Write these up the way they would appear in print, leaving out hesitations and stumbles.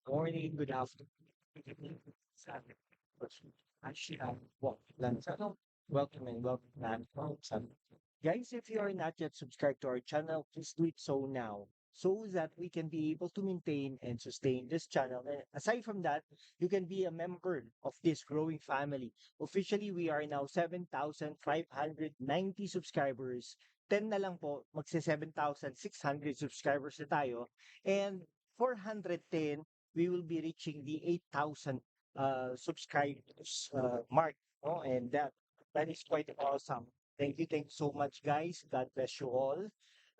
Morning, good afternoon, good evening, Saturday. Actually, welcome and welcome back. Guys, if you are not yet subscribed to our channel, please do it so now so that we can be able to maintain and sustain this channel. And aside from that, you can be a member of this growing family. Officially, we are now 7,590 subscribers. 10 na lang po, magsi 7,600 subscribers na tayo. And 410 we will be reaching the 8,000 subscribers mark. No? And that is quite awesome. Thank you so much, guys. God bless you all.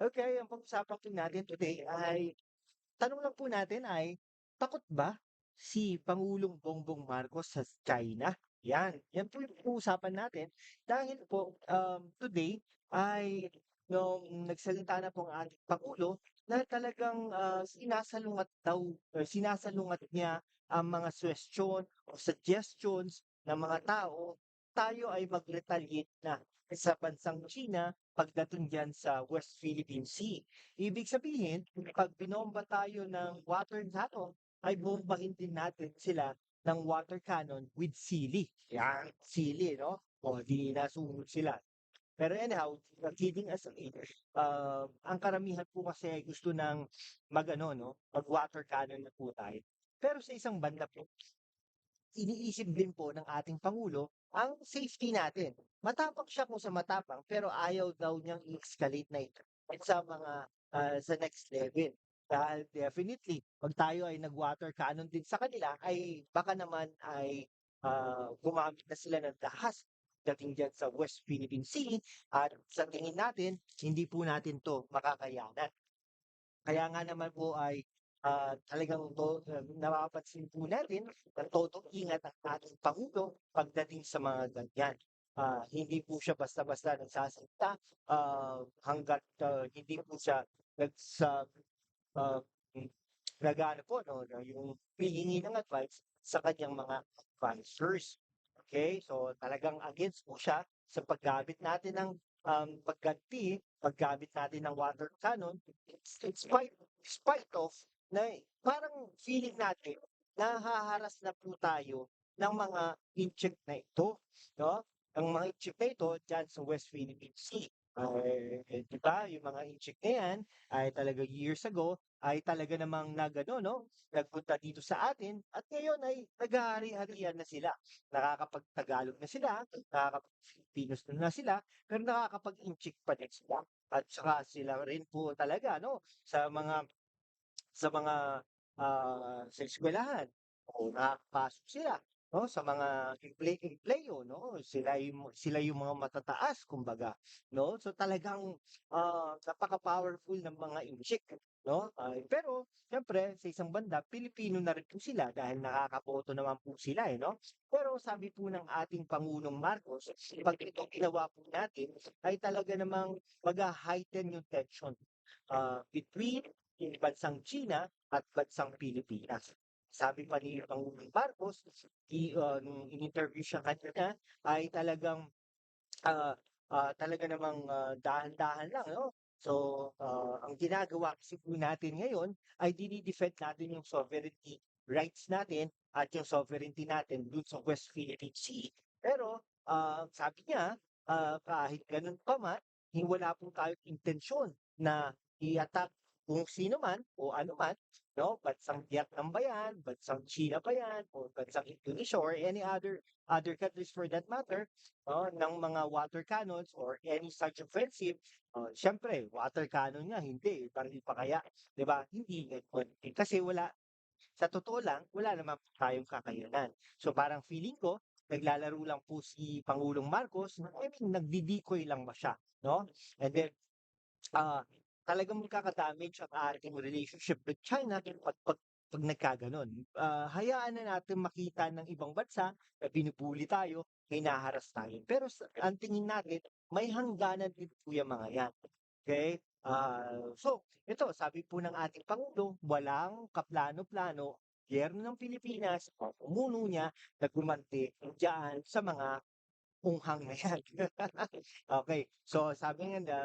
Okay, ang pag-usapan po natin today ay, tanong lang po natin ay, takot ba si Pangulong Bongbong Marcos sa China? Yan po yung pag-uusapan natin. Dahil po, today ay nung nagsalita na po ang ating Pangulo na talagang sinasalungat daw, or sinasalungat niya ang mga suwestyon o suggestions ng mga tao, tayo ay mag-retaliate na sa bansang China pagdating diyan sa West Philippine Sea. Ibig sabihin, pag binomba tayo ng water cannon, ay bombahin din natin sila ng water cannon with sili. Yan, sili, no? O di nasunog sila. Pero anyhow, kidding aside, ang karamihan po kasi ay gusto ng mag-ano, no? Mag-water cannon na po tayo. Pero sa isang banda po, iniisip din po ng ating Pangulo ang safety natin. Matapang siya kung sa matapang, pero ayaw daw niyang i-escalate na ito sa mga sa next level. Dahil definitely, pag tayo ay nag-water cannon din sa kanila, ay baka naman ay gumamit na sila ng dahas dating dyan sa West Philippine Sea at sa tingin natin, hindi po natin to makakayanan. Kaya nga naman po ay talagang napapansin po natin na totoo ingat ang ating Pangulo pagdating sa mga ganyan. Hindi po siya basta-basta nagsasalita hanggat hindi po siya nagsa ah, hmm, nag-aano po 'no, yung hihingi ng advice sa kanyang mga advisors. Okay, so talagang against po siya sa paggamit natin ng paggamit natin ng water cannon. It's spite of na parang feeling natin nahaharas na po tayo ng mga incheck na ito, no? Ang mga incheck na ito diyan sa West Philippine Sea. Di ba, yung mga incheck na yan ay talaga years ago ay talaga namang nagano no, nagpunta dito sa atin at ngayon ay naghahari-harian na sila. Nakakapag-Tagalog na sila, nakakapag-Filipinos na sila, pero nakakapag-Inchik pa din sila. At saka sila rin po talaga no sa mga sa eskwelahan. Oo, nakakapasok sila no sa mga empleyo no. Sila yung mga matataas kumbaga no. So talagang napaka-powerful ng mga inchik no. Pero siyempre sa isang banda Pilipino na rin po sila dahil nakakaboto naman po sila no. Pero sabi po ng ating Pangulong Marcos, pag ito ginawa po natin ay talaga namang mag-heighten yung tension between yung bansang China at bansang Pilipinas. Sabi pa ni Pangulong Marcos, nung in-interview siya kanina, ay talaga namang dahan-dahan lang, no? So, ang ginagawa kasi po natin ngayon ay dini-defend natin yung sovereignty rights natin at yung sovereignty natin dun sa West Philippine Sea. Pero, sabi niya, kahit ganun pa man, wala po tayong intensyon na i-attack kung sino man o ano man, no? Bansang Vietnam ba yan, bansang China ba yan, o bansang Indonesia or any other countries for that matter, ng mga water cannons or any such offensive, siyempre water cannon nga hindi, baril pa kaya, 'di ba? Hindi gano'n. Kasi sa totoo lang, wala naman po tayong kakayanan. So parang feeling ko, naglalaro lang po si Pangulong Marcos, I mean, nagdi-decoy lang ba siya, no? And then, ah, talagang magkaka-damage ang ating relationship with China pag nagkagano'n. Hayaan na natin makita ng ibang bansa na binubuli tayo, hinaharas tayo. Pero ang tingin natin, may hangganan din po yang mga yan. Okay? So, ito, sabi po ng ating Pangulo, walang kaplano-plano, gobyerno ng Pilipinas, o umuno niya na gumanti diyan sa mga unghang na yan. Okay, so sabi nga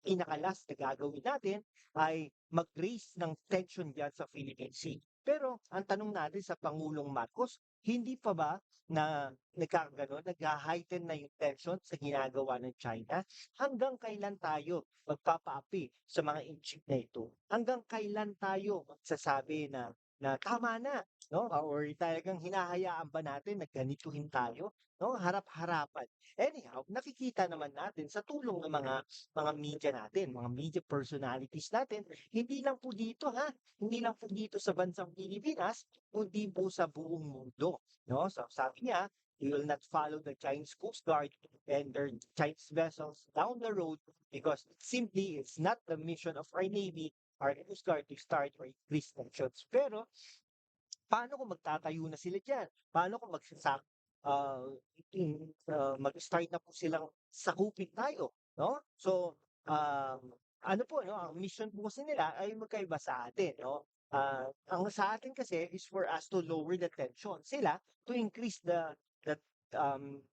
pinakalas na gagawin natin ay mag-raise ng tension diyan sa Philippine Sea. Pero ang tanong natin sa Pangulong Marcos, hindi pa ba na nagkakagano, nag-heighten na yung tension sa ginagawa ng China? Hanggang kailan tayo magpapaapi sa mga inchik na ito? Hanggang kailan tayo magsasabi na tama na, no? Or talagang hinahayaan ba natin na ganituhin tayo, no? Harap-harapan. Anyhow, nakikita naman natin sa tulong ng mga media natin, mga media personalities natin, hindi lang po dito ha, hindi lang po dito sa bansang Pilipinas, kundi po sa buong mundo, no? So sabi niya, we will not follow the Chinese Coast Guard and their Chinese vessels down the road because simply it's not the mission of our Navy, our Coast Guard to start or increase tensions. Pero paano kung magtatayo na sila diyan? Paano kung ah, mag-start na po silang sakupin tayo, no? So, ano po, no, ang mission po kasi nila ay magkaiba sa atin, no? Ang sa atin kasi is for us to lower the tension. Sila to increase the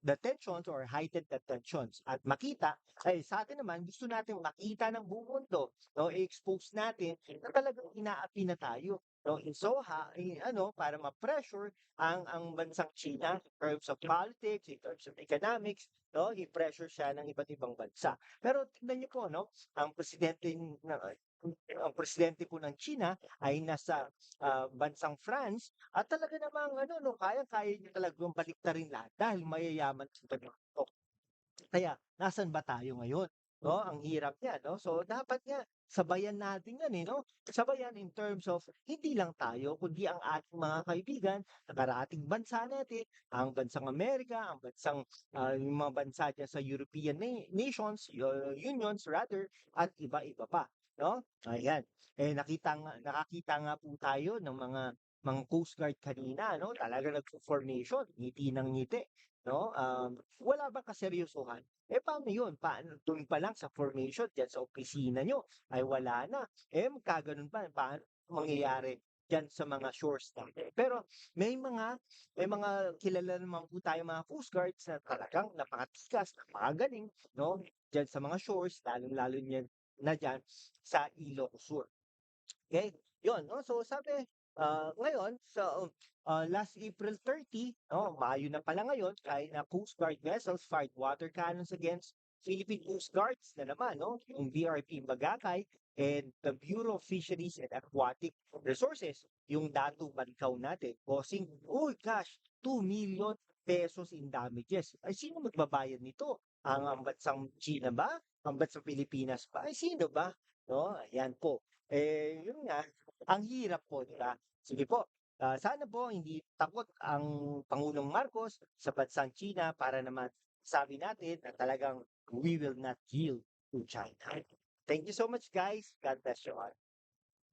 the tensions or heighten the tensions. At makita, ay sa atin naman, gusto natin makita ng buong mundo, no? I-expose natin na talagang inaapi na tayo. No, so ano para ma-pressure ang bansang China in terms of politics, in terms of economics, no, i-pressure siya ng iba't ibang bansa. Pero tignan niyo po, no, ang presidente ang presidente po ng China ay nasa bansang France at talaga namang ano no, kaya niya talagang baliktarin lahat dahil mayayaman sila. Kaya nasaan ba tayo ngayon, 'no? Ang hirap niya, 'no? So dapat nga sabayan natin 'yan, eh, 'no? Sabayan in terms of hindi lang tayo kundi ang ating mga kaibigan sa karating bansa natin, ang bansang Amerika, ang bansang, yung mga bansa diyan sa European nations, unions rather, at iba-iba pa, 'no? Ayan, eh, nakakita nga po tayo ng mga coast guard kanina, 'no? Talagang nagfo-formation, ngiti ng ngiti. 'No, wala bang kaseryosohan? Eh, paano yun? Paano dun pa lang sa formation diyan sa opisina niyo ay wala na, eh, magkagano'n pa, paano mangyayari diyan sa mga shores natin? Pero may mga kilala naman po tayong mga coast guards na talagang napakatikas, napakagaling, 'no, diyan sa mga shores lalong-lalo na diyan sa Ilocos Sur. Okay, yun 'no. So sabi, ngayon sa last April 30, oh, Mayo na pala ngayon, China Coast Guard vessels fired water cannons against Philippine Coast Guards na naman 'no, yung BRP Bagakay and the Bureau of Fisheries and Aquatic Resources, yung Datu Bangkaw natin, causing, oh gosh, 2 million pesos in damages. Ay sino magbabayad nito? Ang bansang China ba? Ang bansang Pilipinas ba? Ay sino ba? 'No, ayan po. Eh, yun nga, ang hirap po, 'di ba? Sige po, sana po hindi takot ang Pangulong Marcos sa bansang China para naman sabi natin na talagang we will not yield to China. Thank you so much guys. God bless you all.